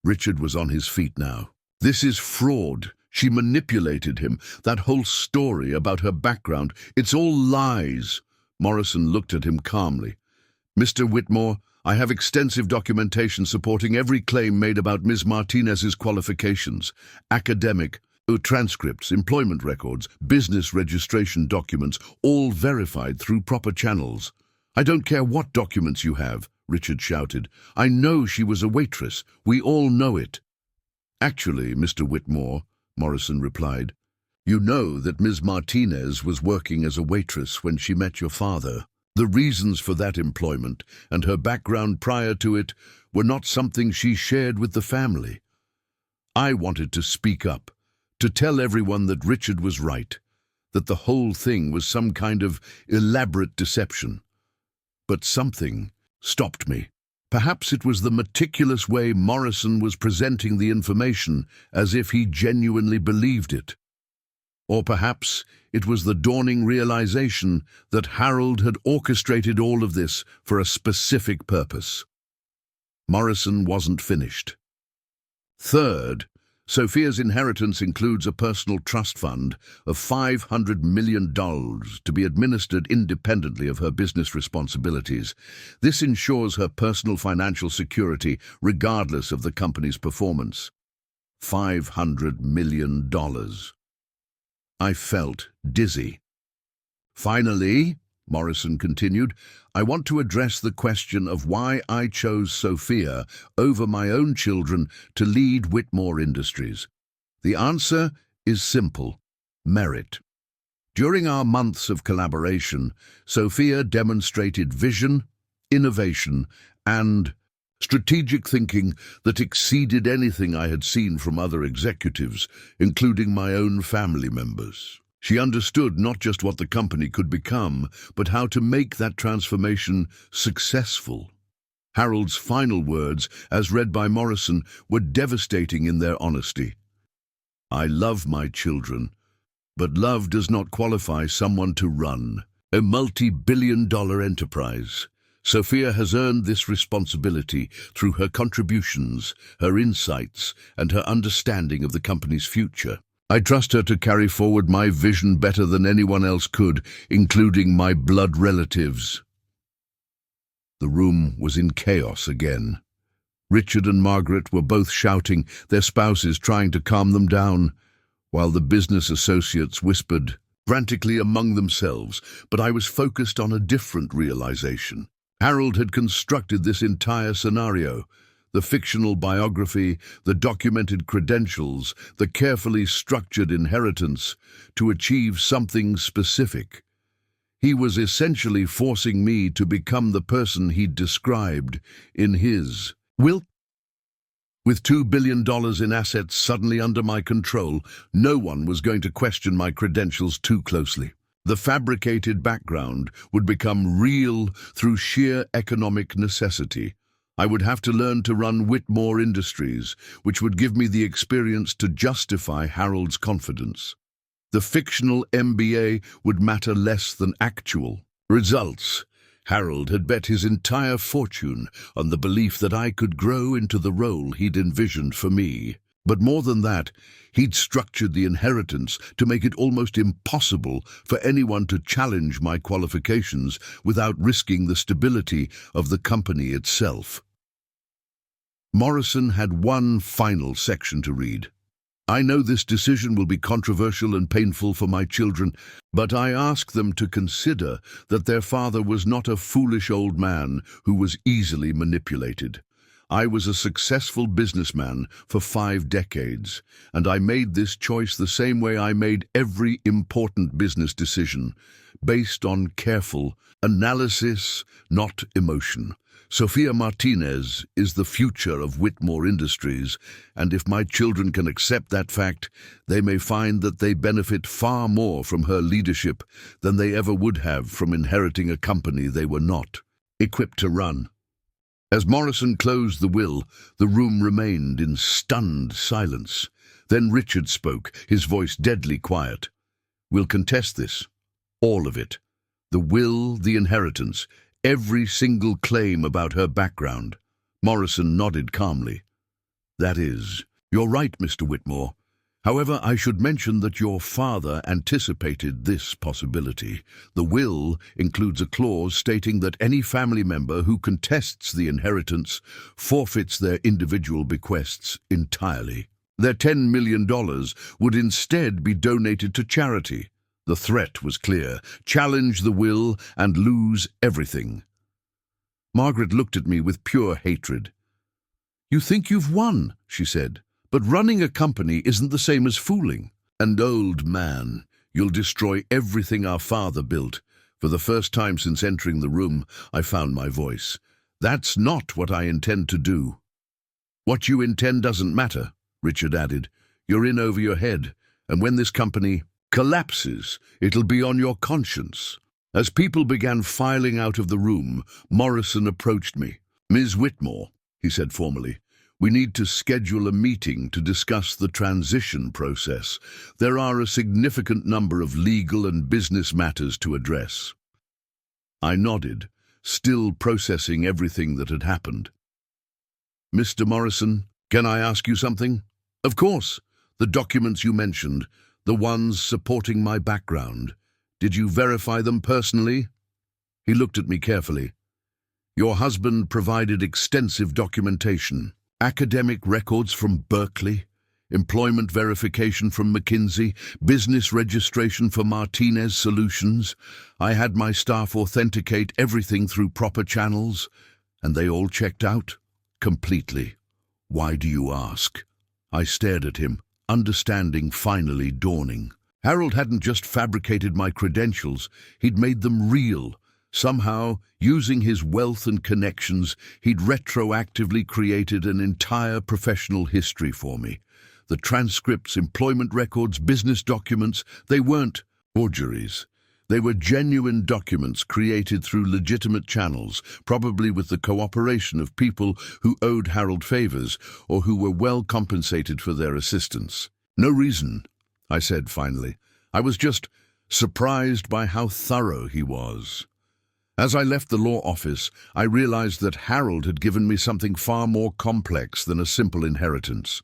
Richard was on his feet now. This is fraud. She manipulated him. That whole story about her background, it's all lies. Morrison looked at him calmly. Mr. Whitmore, I have extensive documentation supporting every claim made about Ms. Martinez's qualifications, academic, transcripts, employment records, business registration documents, all verified through proper channels. I don't care what documents you have, Richard shouted. I know she was a waitress. We all know it. Actually, Mr. Whitmore, Morrison replied, you know that Ms. Martinez was working as a waitress when she met your father. The reasons for that employment and her background prior to it were not something she shared with the family. I wanted to speak up, to tell everyone that Richard was right, that the whole thing was some kind of elaborate deception. But something stopped me. Perhaps it was the meticulous way Morrison was presenting the information, as if he genuinely believed it. Or perhaps it was the dawning realization that Harold had orchestrated all of this for a specific purpose. Morrison wasn't finished. Third, Sophia's inheritance includes a personal trust fund of $500 million to be administered independently of her business responsibilities. This ensures her personal financial security regardless of the company's performance. $500 million. I felt dizzy. Finally, Morrison continued, I want to address the question of why I chose Sophia over my own children to lead Whitmore Industries. The answer is simple: merit. During our months of collaboration, Sophia demonstrated vision, innovation, and strategic thinking that exceeded anything I had seen from other executives, including my own family members. She understood not just what the company could become, but how to make that transformation successful. Harold's final words, as read by Morrison, were devastating in their honesty. I love my children, but love does not qualify someone to run a multi-billion-dollar enterprise. Sophia has earned this responsibility through her contributions, her insights, and her understanding of the company's future. I trust her to carry forward my vision better than anyone else could, including my blood relatives. The room was in chaos again. Richard and Margaret were both shouting, their spouses trying to calm them down, while the business associates whispered frantically among themselves, but I was focused on a different realization. Harold had constructed this entire scenario: the fictional biography, the documented credentials, the carefully structured inheritance, to achieve something specific. He was essentially forcing me to become the person he'd described in his will. With $2 billion in assets suddenly under my control, no one was going to question my credentials too closely. The fabricated background would become real through sheer economic necessity. I would have to learn to run Whitmore Industries, which would give me the experience to justify Harold's confidence. The fictional MBA would matter less than actual results. Harold had bet his entire fortune on the belief that I could grow into the role he'd envisioned for me. But more than that, he'd structured the inheritance to make it almost impossible for anyone to challenge my qualifications without risking the stability of the company itself. Morrison had one final section to read. I know this decision will be controversial and painful for my children, but I ask them to consider that their father was not a foolish old man who was easily manipulated. I was a successful businessman for 5 decades, and I made this choice the same way I made every important business decision, based on careful analysis, not emotion. Sophia Martinez is the future of Whitmore Industries, and if my children can accept that fact, they may find that they benefit far more from her leadership than they ever would have from inheriting a company they were not equipped to run. As Morrison closed the will, the room remained in stunned silence. Then Richard spoke, his voice deadly quiet. We'll contest this. All of it. The will, the inheritance, every single claim about her background. Morrison nodded calmly. That is, you're right, Mr. Whitmore. However, I should mention that your father anticipated this possibility. The will includes a clause stating that any family member who contests the inheritance forfeits their individual bequests entirely. Their $10 million would instead be donated to charity. The threat was clear: challenge the will and lose everything. Margaret looked at me with pure hatred. You think you've won, she said. But running a company isn't the same as fooling. And old man, you'll destroy everything our father built. For the first time since entering the room, I found my voice. That's not what I intend to do. What you intend doesn't matter, Richard added. You're in over your head, and when this company collapses, it'll be on your conscience. As people began filing out of the room, Morrison approached me. Ms. Whitmore, he said formally, we need to schedule a meeting to discuss the transition process. There are a significant number of legal and business matters to address. I nodded, still processing everything that had happened. Mr. Morrison, can I ask you something? Of course, the documents you mentioned, the ones supporting my background. Did you verify them personally? He looked at me carefully. Your husband provided extensive documentation, academic records from Berkeley, employment verification from McKinsey, business registration for Martinez Solutions. I had my staff authenticate everything through proper channels, and they all checked out completely. Why do you ask? I stared at him, understanding finally dawning. Harold hadn't just fabricated my credentials, he'd made them real. Somehow, using his wealth and connections, he'd retroactively created an entire professional history for me. The transcripts, employment records, business documents, they weren't forgeries. They were genuine documents created through legitimate channels, probably with the cooperation of people who owed Harold favors or who were well compensated for their assistance. No reason, I said finally. I was just surprised by how thorough he was. As I left the law office, I realized that Harold had given me something far more complex than a simple inheritance.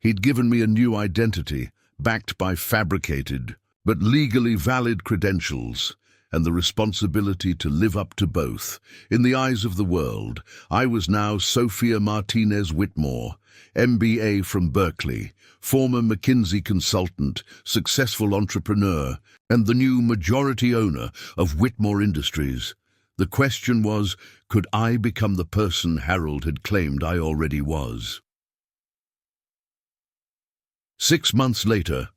He'd given me a new identity, backed by fabricated, but legally valid credentials, and the responsibility to live up to both. In the eyes of the world, I was now Sophia Martinez Whitmore, MBA from Berkeley, former McKinsey consultant, successful entrepreneur, and the new majority owner of Whitmore Industries. The question was, could I become the person Harold had claimed I already was? 6 months later,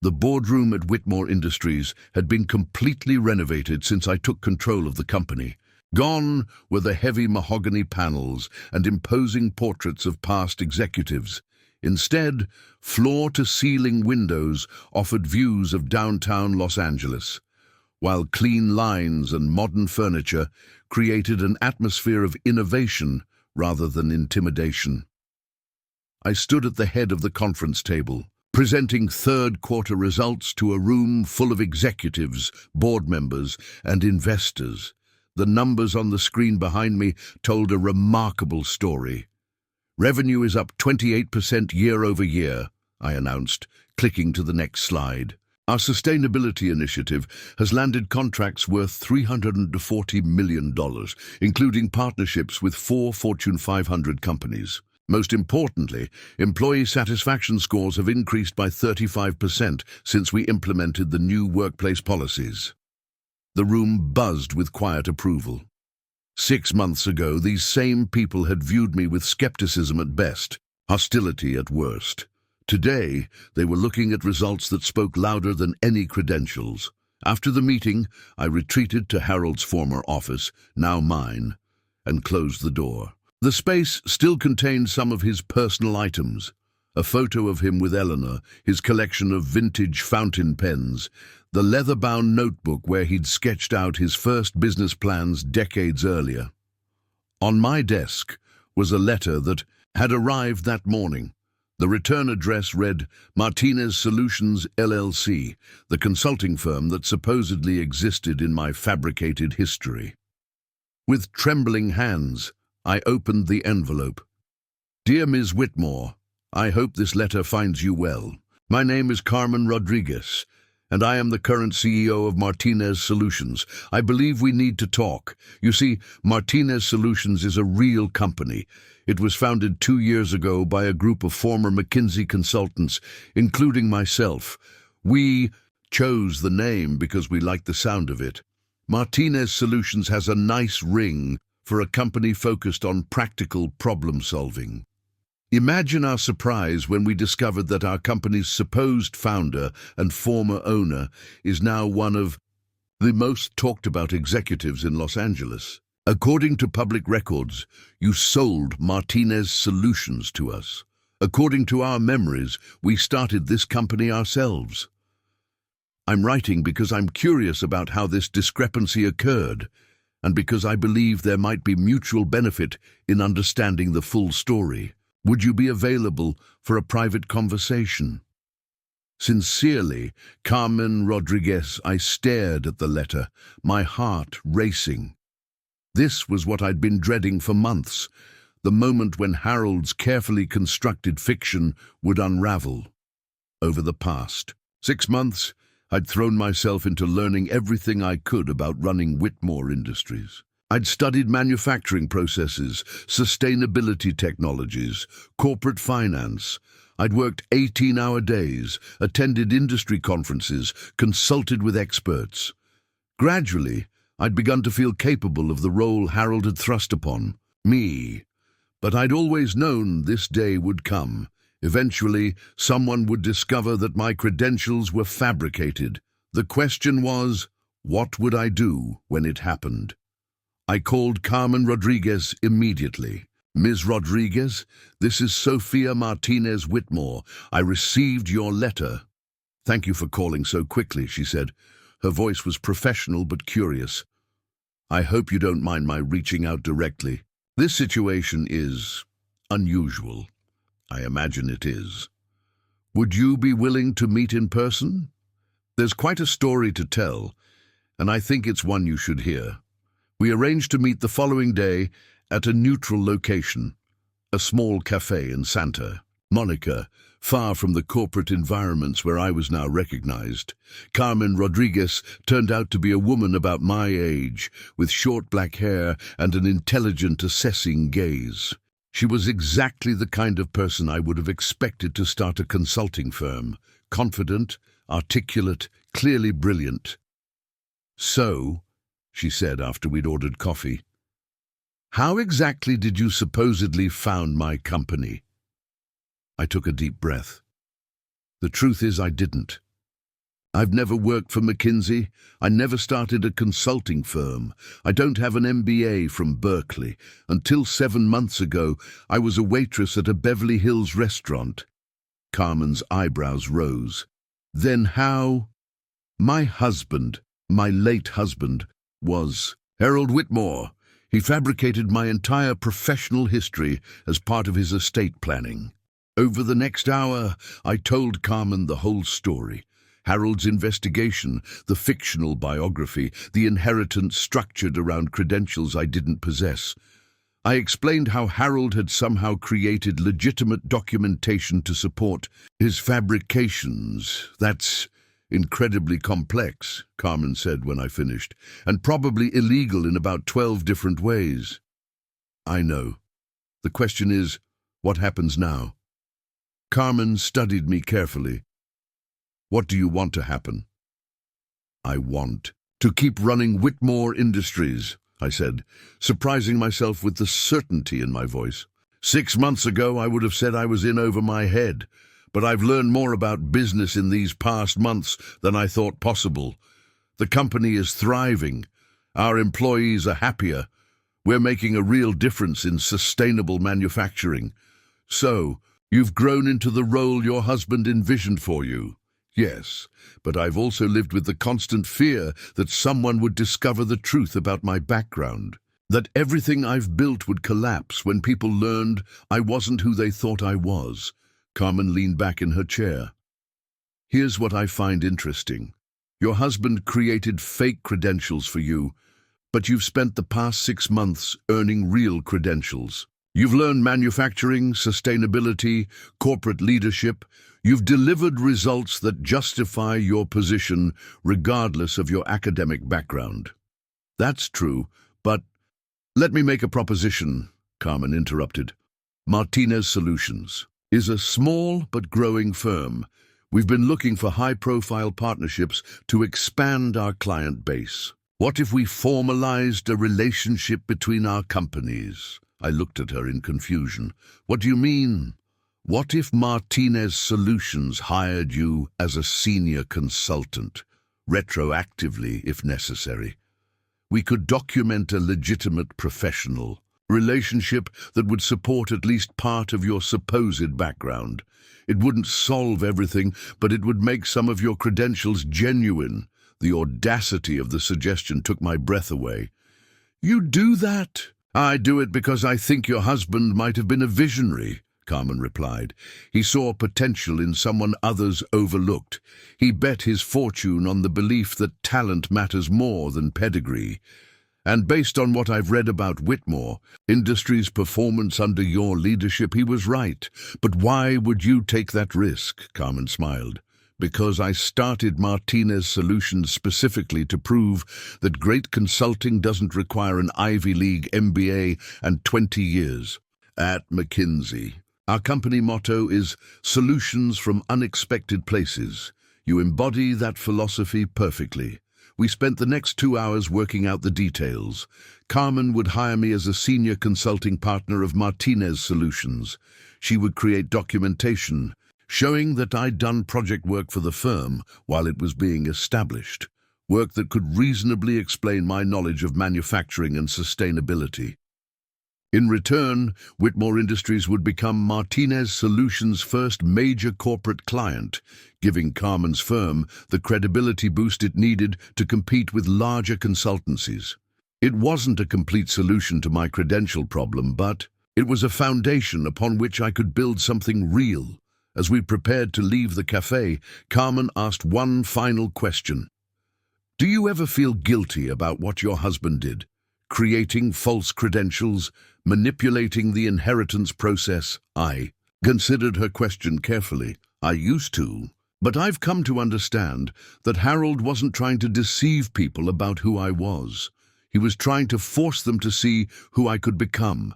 the boardroom at Whitmore Industries had been completely renovated since I took control of the company. Gone were the heavy mahogany panels and imposing portraits of past executives. Instead, floor-to-ceiling windows offered views of downtown Los Angeles, while clean lines and modern furniture created an atmosphere of innovation rather than intimidation. I stood at the head of the conference table, presenting third-quarter results to a room full of executives, board members, and investors. The numbers on the screen behind me told a remarkable story. Revenue is up 28% year over year, I announced, clicking to the next slide. Our sustainability initiative has landed contracts worth $340 million, including partnerships with 4 Fortune 500 companies. Most importantly, employee satisfaction scores have increased by 35% since we implemented the new workplace policies. The room buzzed with quiet approval. 6 months ago, these same people had viewed me with skepticism at best, hostility at worst. Today, they were looking at results that spoke louder than any credentials. After the meeting, I retreated to Harold's former office, now mine, and closed the door. The space still contained some of his personal items, a photo of him with Eleanor, his collection of vintage fountain pens, the leather-bound notebook where he'd sketched out his first business plans decades earlier. On my desk was a letter that had arrived that morning. The return address read Martinez Solutions, LLC, the consulting firm that supposedly existed in my fabricated history. With trembling hands, I opened the envelope. Dear Ms. Whitmore, I hope this letter finds you well. My name is Carmen Rodriguez, and I am the current CEO of Martinez Solutions. I believe we need to talk. You see, Martinez Solutions is a real company. It was founded 2 years ago by a group of former McKinsey consultants, including myself. We chose the name because we liked the sound of it. Martinez Solutions has a nice ring for a company focused on practical problem-solving. Imagine our surprise when we discovered that our company's supposed founder and former owner is now one of the most talked-about executives in Los Angeles. According to public records, you sold Martinez Solutions to us. According to our memories, we started this company ourselves. I'm writing because I'm curious about how this discrepancy occurred, and because I believe there might be mutual benefit in understanding the full story. Would you be available for a private conversation? Sincerely, Carmen Rodriguez. I stared at the letter, my heart racing. This was what I'd been dreading for months. the moment when Harold's carefully constructed fiction would unravel. Over the past 6 months, I'd thrown myself into learning everything I could about running Whitmore Industries. I'd studied manufacturing processes, sustainability technologies, corporate finance. I'd worked 18-hour days, attended industry conferences, consulted with experts. Gradually, I'd begun to feel capable of the role Harold had thrust upon me. But I'd always known this day would come. Eventually, someone would discover that my credentials were fabricated. The question was, what would I do when it happened? I called Carmen Rodriguez immediately. Ms. Rodriguez, this is Sophia Martinez Whitmore. I received your letter. Thank you for calling so quickly, she said. Her voice was professional but curious. I hope you don't mind my reaching out directly. This situation is unusual. I imagine it is. Would you be willing to meet in person? There's quite a story to tell, and I think it's one you should hear. We arranged to meet the following day at a neutral location, a small cafe in Santa Monica, far from the corporate environments where I was now recognized. Carmen Rodriguez turned out to be a woman about my age, with short black hair and an intelligent, assessing gaze. She was exactly the kind of person I would have expected to start a consulting firm, confident, articulate, clearly brilliant. So, she said after we'd ordered coffee, how exactly did you supposedly found my company? I took a deep breath. The truth is I didn't. I've never worked for McKinsey. I never started a consulting firm. I don't have an MBA from Berkeley. Until 7 months ago, I was a waitress at a Beverly Hills restaurant. Carmen's eyebrows rose. Then how? My husband, my late husband, was Harold Whitmore. He fabricated my entire professional history as part of his estate planning. Over the next hour, I told Carmen the whole story. Harold's investigation, the fictional biography, the inheritance structured around credentials I didn't possess. I explained how Harold had somehow created legitimate documentation to support his fabrications. That's incredibly complex, Carmen said when I finished, and probably illegal in about 12 different ways. I know. The question is, what happens now? Carmen studied me carefully. What do you want to happen? I want to keep running Whitmore Industries, I said, surprising myself with the certainty in my voice. 6 months ago, I would have said I was in over my head, but I've learned more about business in these past months than I thought possible. The company is thriving. Our employees are happier. We're making a real difference in sustainable manufacturing. So, you've grown into the role your husband envisioned for you. Yes, but I've also lived with the constant fear that someone would discover the truth about my background, that everything I've built would collapse when people learned I wasn't who they thought I was. Carmen leaned back in her chair. Here's what I find interesting. Your husband created fake credentials for you, but you've spent the past 6 months earning real credentials. You've learned manufacturing, sustainability, corporate leadership. You've delivered results that justify your position regardless of your academic background. That's true, but let me make a proposition, Carmen interrupted. Martinez Solutions is a small but growing firm. We've been looking for high-profile partnerships to expand our client base. What if we formalized a relationship between our companies? I looked at her in confusion. What do you mean? What if Martinez Solutions hired you as a senior consultant, retroactively if necessary? We could document a legitimate professional relationship that would support at least part of your supposed background. It wouldn't solve everything, but it would make some of your credentials genuine. The audacity of the suggestion took my breath away. You do that? I do it because I think your husband might have been a visionary, Carmen replied. He saw potential in someone others overlooked. He bet his fortune on the belief that talent matters more than pedigree. And based on what I've read about Whitmore Industries' performance under your leadership, he was right. But why would you take that risk? Carmen smiled. Because I started Martinez Solutions specifically to prove that great consulting doesn't require an Ivy League MBA and 20 years. At McKinsey, our company motto is Solutions from Unexpected Places. You embody that philosophy perfectly. We spent the next 2 hours working out the details. Carmen would hire me as a senior consulting partner of Martinez Solutions. She would create documentation, showing that I'd done project work for the firm while it was being established, work that could reasonably explain my knowledge of manufacturing and sustainability. In return, Whitmore Industries would become Martinez Solutions' first major corporate client, giving Carmen's firm the credibility boost it needed to compete with larger consultancies. It wasn't a complete solution to my credential problem, but it was a foundation upon which I could build something real. As we prepared to leave the cafe, Carmen asked one final question. Do you ever feel guilty about what your husband did? Creating false credentials, manipulating the inheritance process? I considered her question carefully. I used to, but I've come to understand that Harold wasn't trying to deceive people about who I was. He was trying to force them to see who I could become.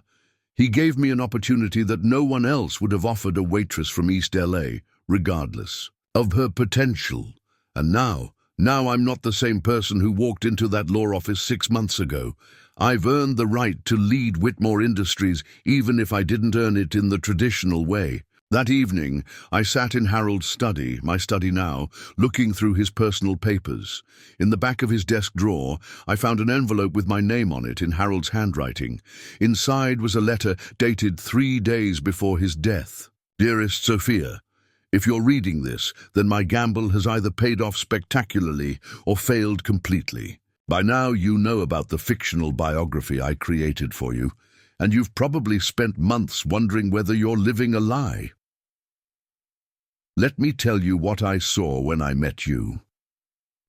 He gave me an opportunity that no one else would have offered a waitress from East LA, regardless of her potential. And now I'm not the same person who walked into that law office 6 months ago. I've earned the right to lead Whitmore Industries, even if I didn't earn it in the traditional way. That evening, I sat in Harold's study, my study now, looking through his personal papers. In the back of his desk drawer, I found an envelope with my name on it in Harold's handwriting. Inside was a letter dated 3 days before his death. Dearest Sophia, if you're reading this, then my gamble has either paid off spectacularly or failed completely. By now you know about the fictional biography I created for you, and you've probably spent months wondering whether you're living a lie. Let me tell you what I saw when I met you.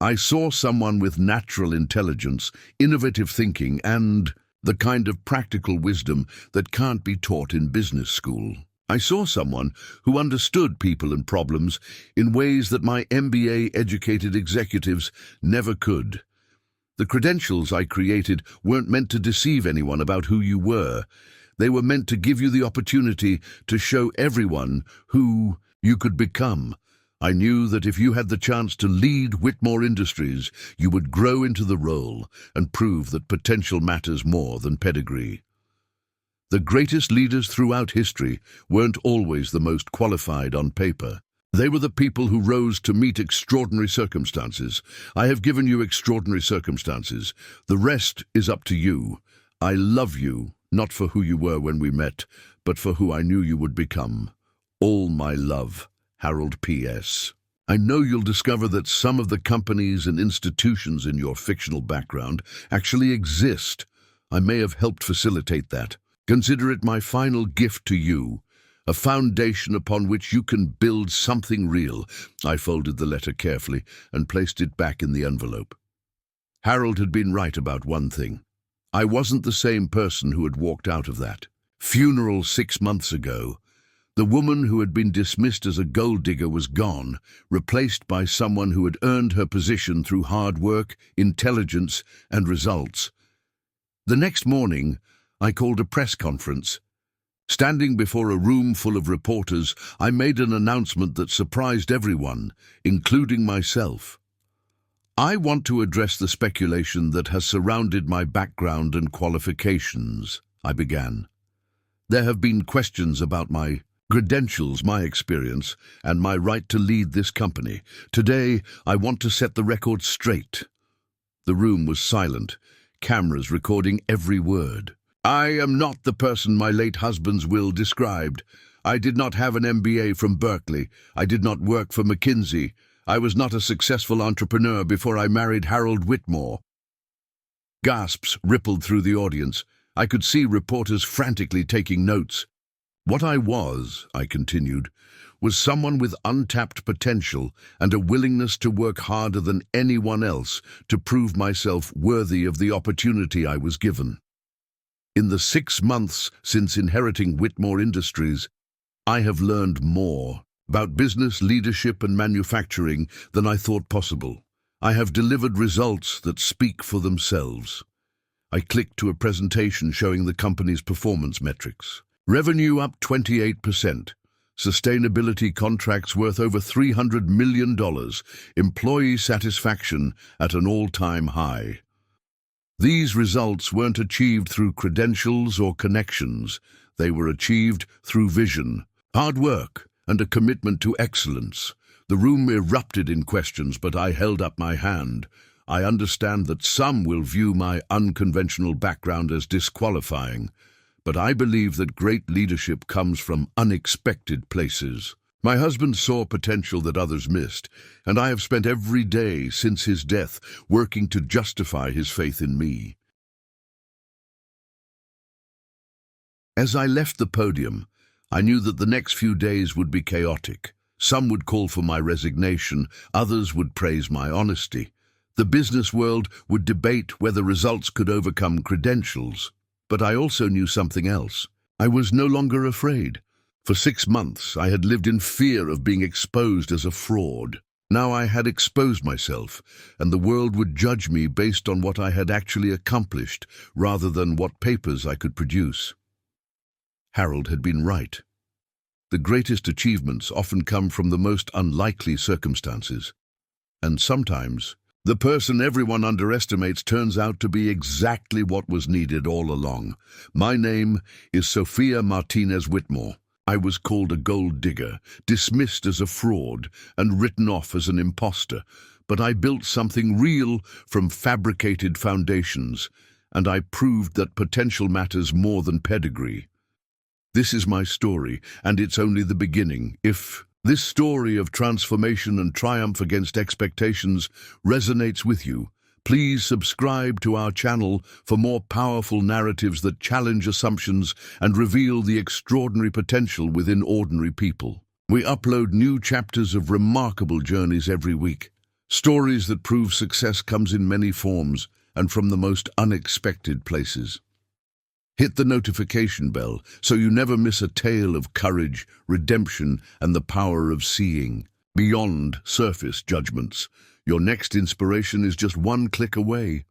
I saw someone with natural intelligence, innovative thinking, and the kind of practical wisdom that can't be taught in business school. I saw someone who understood people and problems in ways that my MBA-educated executives never could. The credentials I created weren't meant to deceive anyone about who you were. They were meant to give you the opportunity to show everyone who you could become. I knew that if you had the chance to lead Whitmore Industries, you would grow into the role and prove that potential matters more than pedigree. The greatest leaders throughout history weren't always the most qualified on paper. They were the people who rose to meet extraordinary circumstances. I have given you extraordinary circumstances. The rest is up to you. I love you, not for who you were when we met, but for who I knew you would become. All my love, Harold P.S. I know you'll discover that some of the companies and institutions in your fictional background actually exist. I may have helped facilitate that. Consider it my final gift to you. A foundation upon which you can build something real. I folded the letter carefully and placed it back in the envelope. Harold had been right about one thing. I wasn't the same person who had walked out of that funeral 6 months ago. The woman who had been dismissed as a gold digger was gone, replaced by someone who had earned her position through hard work, intelligence, and results. The next morning, I called a press conference. Standing before a room full of reporters, I made an announcement that surprised everyone, including myself. I want to address the speculation that has surrounded my background and qualifications, I began. There have been questions about my credentials, my experience, and my right to lead this company. Today, I want to set the record straight. The room was silent, cameras recording every word. I am not the person my late husband's will described. I did not have an MBA from Berkeley. I did not work for McKinsey. I was not a successful entrepreneur before I married Harold Whitmore. Gasps rippled through the audience. I could see reporters frantically taking notes. What I was, I continued, was someone with untapped potential and a willingness to work harder than anyone else to prove myself worthy of the opportunity I was given. In the 6 months since inheriting Whitmore Industries, I have learned more about business, leadership, and manufacturing than I thought possible. I have delivered results that speak for themselves. I clicked to a presentation showing the company's performance metrics. Revenue up 28%. Sustainability contracts worth over $300 million. Employee satisfaction at an all-time high. These results weren't achieved through credentials or connections. They were achieved through vision, hard work, and a commitment to excellence. The room erupted in questions, but I held up my hand. I understand that some will view my unconventional background as disqualifying, but I believe that great leadership comes from unexpected places. My husband saw potential that others missed, and I have spent every day since his death working to justify his faith in me. As I left the podium, I knew that the next few days would be chaotic. Some would call for my resignation, others would praise my honesty. The business world would debate whether results could overcome credentials. But I also knew something else. I was no longer afraid. For 6 months, I had lived in fear of being exposed as a fraud. Now I had exposed myself, and the world would judge me based on what I had actually accomplished, rather than what papers I could produce. Harold had been right. The greatest achievements often come from the most unlikely circumstances. And sometimes, the person everyone underestimates turns out to be exactly what was needed all along. My name is Sophia Martinez Whitmore. I was called a gold digger, dismissed as a fraud, and written off as an imposter. But I built something real from fabricated foundations, and I proved that potential matters more than pedigree. This is my story, and it's only the beginning. If this story of transformation and triumph against expectations resonates with you, please subscribe to our channel for more powerful narratives that challenge assumptions and reveal the extraordinary potential within ordinary people. We upload new chapters of remarkable journeys every week. Stories that prove success comes in many forms and from the most unexpected places. Hit the notification bell so you never miss a tale of courage, redemption, and the power of seeing beyond surface judgments. Your next inspiration is just one click away.